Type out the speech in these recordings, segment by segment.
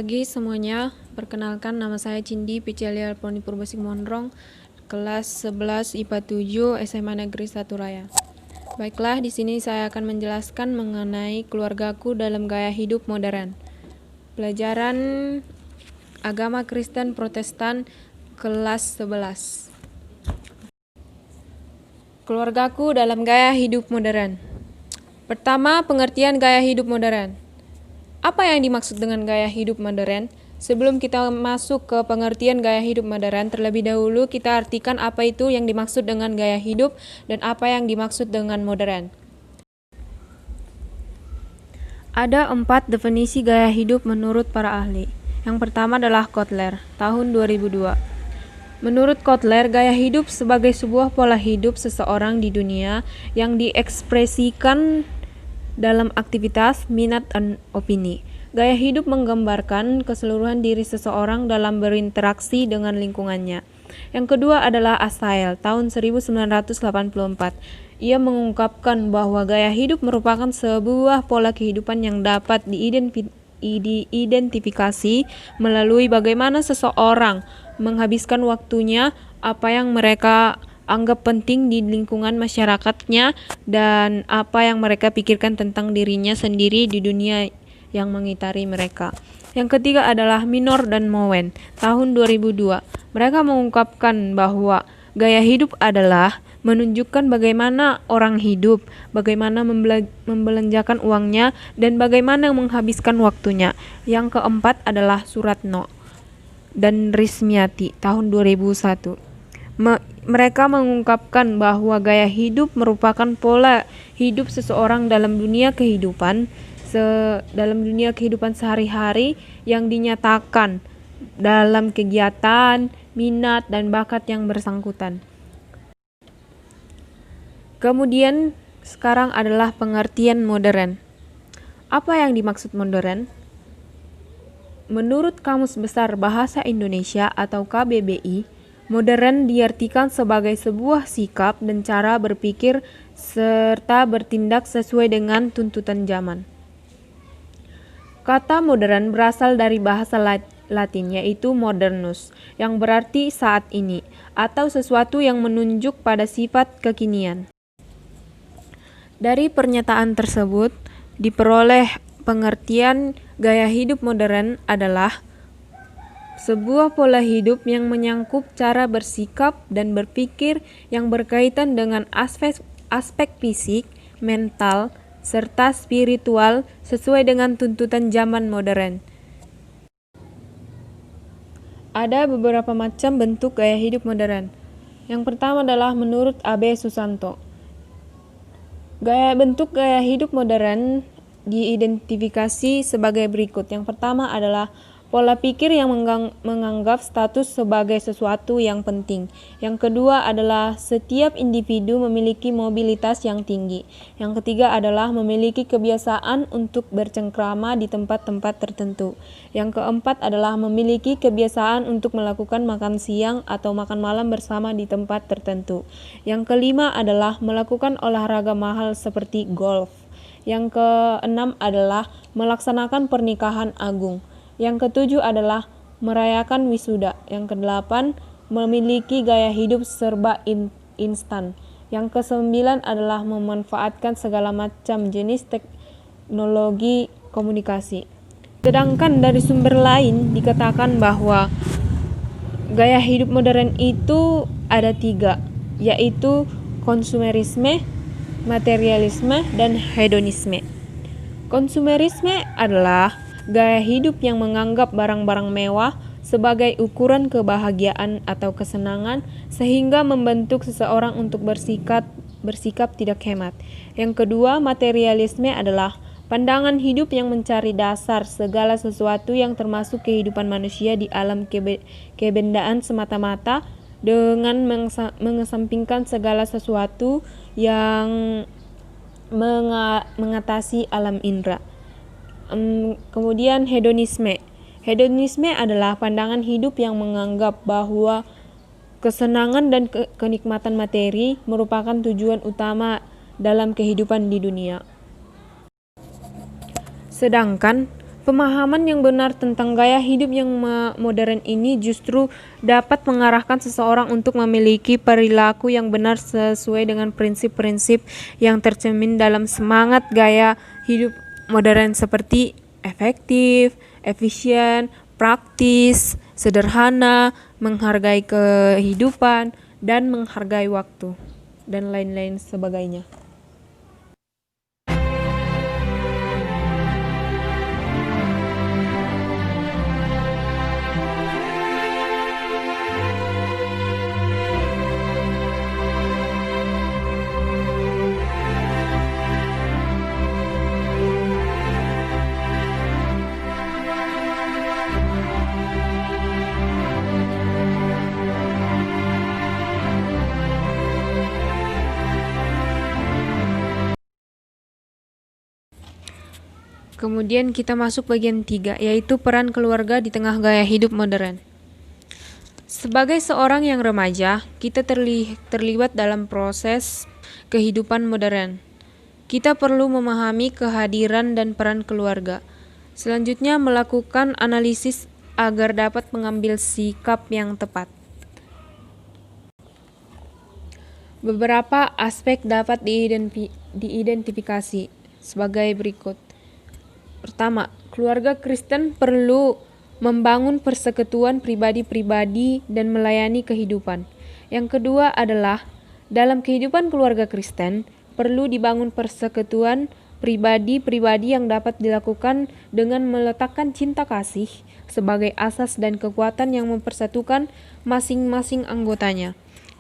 pagi semuanya, perkenalkan nama saya Cindi Picelia Poni Purbasik Monrong, kelas 11 IPA 7 SMA Negeri 1 Raya. Baiklah, di sini saya akan menjelaskan mengenai keluargaku dalam gaya hidup modern. Pelajaran Agama Kristen Protestan kelas 11. Keluargaku dalam gaya hidup modern. Pertama, pengertian gaya hidup modern. Apa yang dimaksud dengan gaya hidup modern? Sebelum kita masuk ke pengertian gaya hidup modern, terlebih dahulu kita artikan apa itu yang dimaksud dengan gaya hidup dan apa yang dimaksud dengan modern. Ada 4 definisi gaya hidup menurut para ahli. Yang pertama adalah Kotler, tahun 2002. Menurut Kotler, gaya hidup sebagai sebuah pola hidup seseorang di dunia yang diekspresikan dalam aktivitas, minat, dan opini. Gaya hidup menggambarkan keseluruhan diri seseorang dalam berinteraksi dengan lingkungannya. Yang kedua adalah Asael, tahun 1984. Ia mengungkapkan bahwa gaya hidup merupakan sebuah pola kehidupan yang dapat diidentifikasi melalui bagaimana seseorang menghabiskan waktunya, apa yang mereka anggap penting di lingkungan masyarakatnya, dan apa yang mereka pikirkan tentang dirinya sendiri di dunia yang mengitari mereka. Yang ketiga adalah Minor dan Mowen, tahun 2002. Mereka mengungkapkan bahwa gaya hidup adalah menunjukkan bagaimana orang hidup, bagaimana membelanjakan uangnya, dan bagaimana menghabiskan waktunya. Yang keempat adalah Suratno dan Rismiati, tahun 2001. Mereka mengungkapkan bahwa gaya hidup merupakan pola hidup seseorang dalam dunia kehidupan sehari-hari yang dinyatakan dalam kegiatan, minat, dan bakat yang bersangkutan. Kemudian sekarang adalah pengertian modern. Apa yang dimaksud modern? Menurut Kamus Besar Bahasa Indonesia atau KBBI, modern diartikan sebagai sebuah sikap dan cara berpikir serta bertindak sesuai dengan tuntutan zaman. Kata modern berasal dari bahasa Latin yaitu modernus, yang berarti saat ini, atau sesuatu yang menunjuk pada sifat kekinian. Dari pernyataan tersebut, diperoleh pengertian gaya hidup modern adalah sebuah pola hidup yang menyangkup cara bersikap dan berpikir yang berkaitan dengan aspek fisik, mental, serta spiritual sesuai dengan tuntutan zaman modern. Ada beberapa macam bentuk gaya hidup modern. Yang pertama adalah menurut A.B. Susanto. Bentuk gaya hidup modern diidentifikasi sebagai berikut. Yang pertama adalah pola pikir yang menganggap status sebagai sesuatu yang penting. Yang kedua adalah setiap individu memiliki mobilitas yang tinggi. Yang ketiga adalah memiliki kebiasaan untuk bercengkrama di tempat-tempat tertentu. Yang keempat adalah memiliki kebiasaan untuk melakukan makan siang atau makan malam bersama di tempat tertentu. Yang kelima adalah melakukan olahraga mahal seperti golf. Yang keenam adalah melaksanakan pernikahan agung. Yang ketujuh adalah merayakan wisuda. Yang kedelapan, memiliki gaya hidup serba instan. Yang kesembilan adalah memanfaatkan segala macam jenis teknologi komunikasi. Sedangkan dari sumber lain dikatakan bahwa gaya hidup modern itu ada 3, yaitu konsumerisme, materialisme, dan hedonisme. Konsumerisme adalah gaya hidup yang menganggap barang-barang mewah sebagai ukuran kebahagiaan atau kesenangan sehingga membentuk seseorang untuk bersikap tidak hemat. Yang kedua, materialisme adalah pandangan hidup yang mencari dasar segala sesuatu yang termasuk kehidupan manusia di alam kebendaan semata-mata dengan mengesampingkan segala sesuatu yang mengatasi alam indera. Kemudian hedonisme. Hedonisme adalah pandangan hidup yang menganggap bahwa kesenangan dan kenikmatan materi merupakan tujuan utama dalam kehidupan di dunia. Sedangkan Pemahaman yang benar tentang gaya hidup yang modern ini justru dapat mengarahkan seseorang untuk memiliki perilaku yang benar sesuai dengan prinsip-prinsip yang tercermin dalam semangat gaya hidup modern seperti efektif, efisien, praktis, sederhana, menghargai kehidupan, dan menghargai waktu, dan lain-lain sebagainya. Kemudian kita masuk bagian 3, yaitu peran keluarga di tengah gaya hidup modern. Sebagai seorang yang remaja, kita terlibat dalam proses kehidupan modern. Kita perlu memahami kehadiran dan peran keluarga. Selanjutnya, melakukan analisis agar dapat mengambil sikap yang tepat. Beberapa aspek dapat diidentifikasi sebagai berikut. Pertama, keluarga Kristen perlu membangun persekutuan pribadi-pribadi dan melayani kehidupan. Yang kedua adalah, dalam kehidupan keluarga Kristen, perlu dibangun persekutuan pribadi-pribadi yang dapat dilakukan dengan meletakkan cinta kasih sebagai asas dan kekuatan yang mempersatukan masing-masing anggotanya.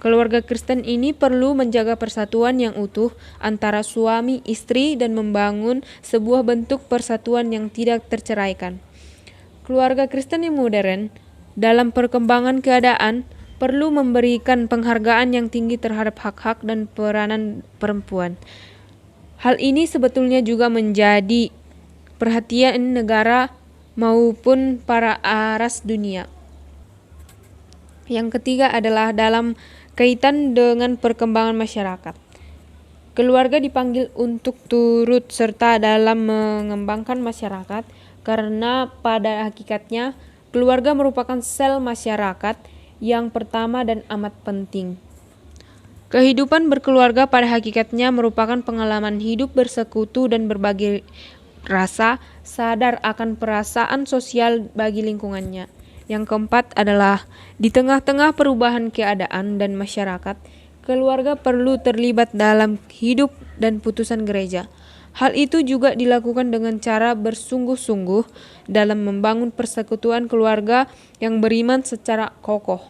Keluarga Kristen ini perlu menjaga persatuan yang utuh antara suami istri dan membangun sebuah bentuk persatuan yang tidak terceraikan. Keluarga Kristen yang modern, dalam perkembangan keadaan, perlu memberikan penghargaan yang tinggi terhadap hak-hak dan peranan perempuan. Hal ini sebetulnya juga menjadi perhatian negara maupun para aras dunia. Yang ketiga adalah dalam kaitan dengan perkembangan masyarakat. Keluarga dipanggil untuk turut serta dalam mengembangkan masyarakat karena pada hakikatnya keluarga merupakan sel masyarakat yang pertama dan amat penting. Kehidupan berkeluarga pada hakikatnya merupakan pengalaman hidup bersekutu dan berbagi rasa, sadar akan perasaan sosial bagi lingkungannya. Yang keempat adalah, di tengah-tengah perubahan keadaan dan masyarakat, keluarga perlu terlibat dalam hidup dan putusan gereja. Hal itu juga dilakukan dengan cara bersungguh-sungguh dalam membangun persekutuan keluarga yang beriman secara kokoh.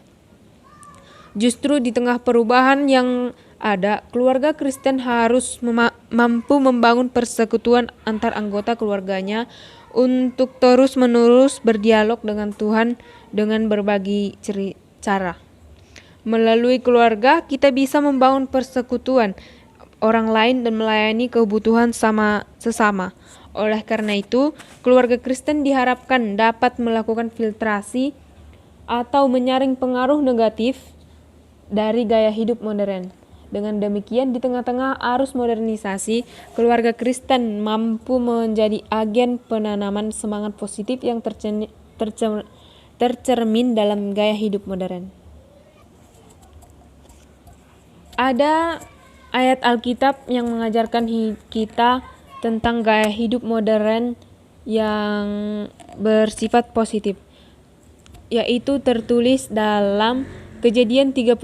Justru di tengah perubahan yang ada, keluarga Kristen harus mampu membangun persekutuan antar anggota keluarganya untuk terus-menerus berdialog dengan Tuhan dengan berbagai cara. Melalui keluarga, kita bisa membangun persekutuan orang lain dan melayani kebutuhan sesama. Oleh karena itu, keluarga Kristen diharapkan dapat melakukan filtrasi atau menyaring pengaruh negatif dari gaya hidup modern. Dengan demikian, di tengah-tengah arus modernisasi, keluarga Kristen mampu menjadi agen penanaman semangat positif yang tercermin dalam gaya hidup modern. Ada ayat Alkitab yang mengajarkan kita tentang gaya hidup modern yang bersifat positif, yaitu tertulis dalam Kejadian 35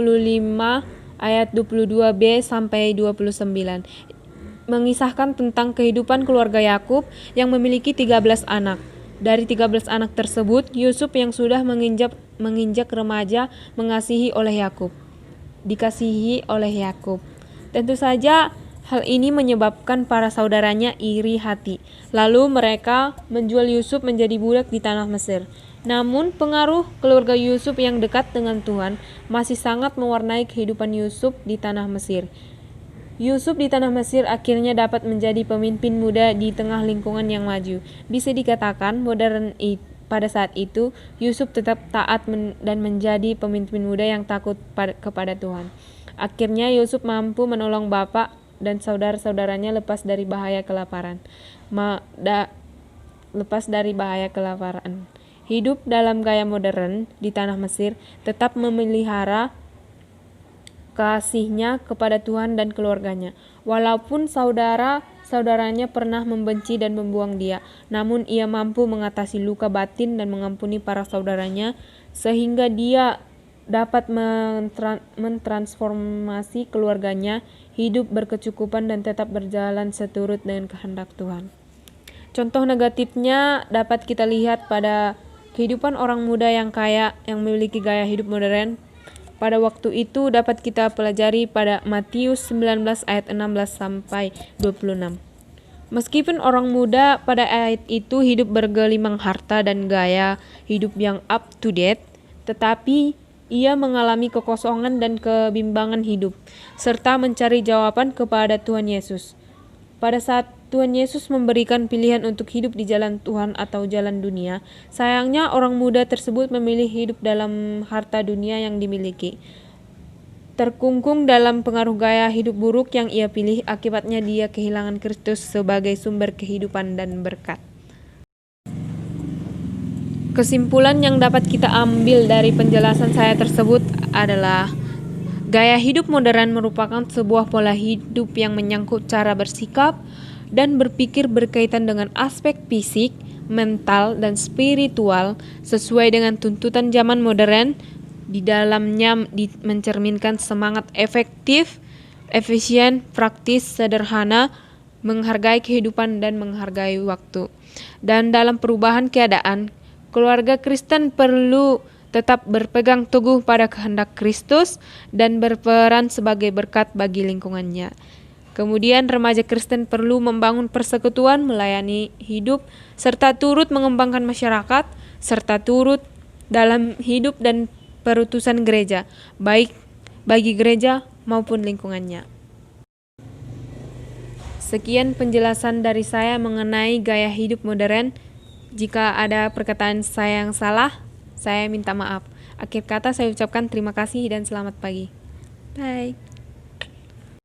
ayat 22b sampai 29, mengisahkan tentang kehidupan keluarga Yakub yang memiliki 13 anak. Dari 13 anak tersebut, Yusuf yang sudah menginjak remaja dikasihi oleh Yakub. Tentu saja hal ini menyebabkan para saudaranya iri hati. Lalu mereka menjual Yusuf menjadi budak di tanah Mesir. Namun pengaruh keluarga Yusuf yang dekat dengan Tuhan masih sangat mewarnai kehidupan Yusuf di tanah Mesir. Yusuf di tanah Mesir akhirnya dapat menjadi pemimpin muda di tengah lingkungan yang maju. Bisa dikatakan pada saat itu Yusuf tetap taat dan menjadi pemimpin muda yang takut kepada Tuhan. Akhirnya Yusuf mampu menolong bapak dan saudara-saudaranya lepas dari bahaya kelaparan. lepas dari bahaya kelaparan. Hidup dalam gaya modern di tanah Mesir tetap memelihara kasihnya kepada Tuhan dan keluarganya. Walaupun saudaranya pernah membenci dan membuang dia, namun ia mampu mengatasi luka batin dan mengampuni para saudaranya sehingga dia dapat mentransformasi keluarganya, hidup berkecukupan dan tetap berjalan seturut dengan kehendak Tuhan. Contoh negatifnya dapat kita lihat pada kehidupan orang muda yang kaya yang memiliki gaya hidup modern. Pada waktu itu dapat kita pelajari pada Matius 19 ayat 16 sampai 26. Meskipun orang muda pada ayat itu hidup bergelimang harta dan gaya hidup yang up to date, tetapi ia mengalami kekosongan dan kebimbangan hidup, serta mencari jawaban kepada Tuhan Yesus. Pada saat Tuhan Yesus memberikan pilihan untuk hidup di jalan Tuhan atau jalan dunia, sayangnya orang muda tersebut memilih hidup dalam harta dunia yang dimiliki. Terkungkung dalam pengaruh gaya hidup buruk yang ia pilih, akibatnya dia kehilangan Kristus sebagai sumber kehidupan dan berkat. Kesimpulan yang dapat kita ambil dari penjelasan saya tersebut adalah gaya hidup modern merupakan sebuah pola hidup yang menyangkut cara bersikap dan berpikir berkaitan dengan aspek fisik, mental, dan spiritual sesuai dengan tuntutan zaman modern. Di dalamnya mencerminkan semangat efektif, efisien, praktis, sederhana, menghargai kehidupan dan menghargai waktu. Dan dalam perubahan keadaan, keluarga Kristen perlu tetap berpegang teguh pada kehendak Kristus dan berperan sebagai berkat bagi lingkungannya. Kemudian remaja Kristen perlu membangun persekutuan, melayani hidup, serta turut mengembangkan masyarakat, serta turut dalam hidup dan perutusan gereja, baik bagi gereja maupun lingkungannya. Sekian penjelasan dari saya mengenai gaya hidup modern. Jika ada perkataan saya yang salah, saya minta maaf. Akhir kata saya ucapkan terima kasih dan selamat pagi. Bye.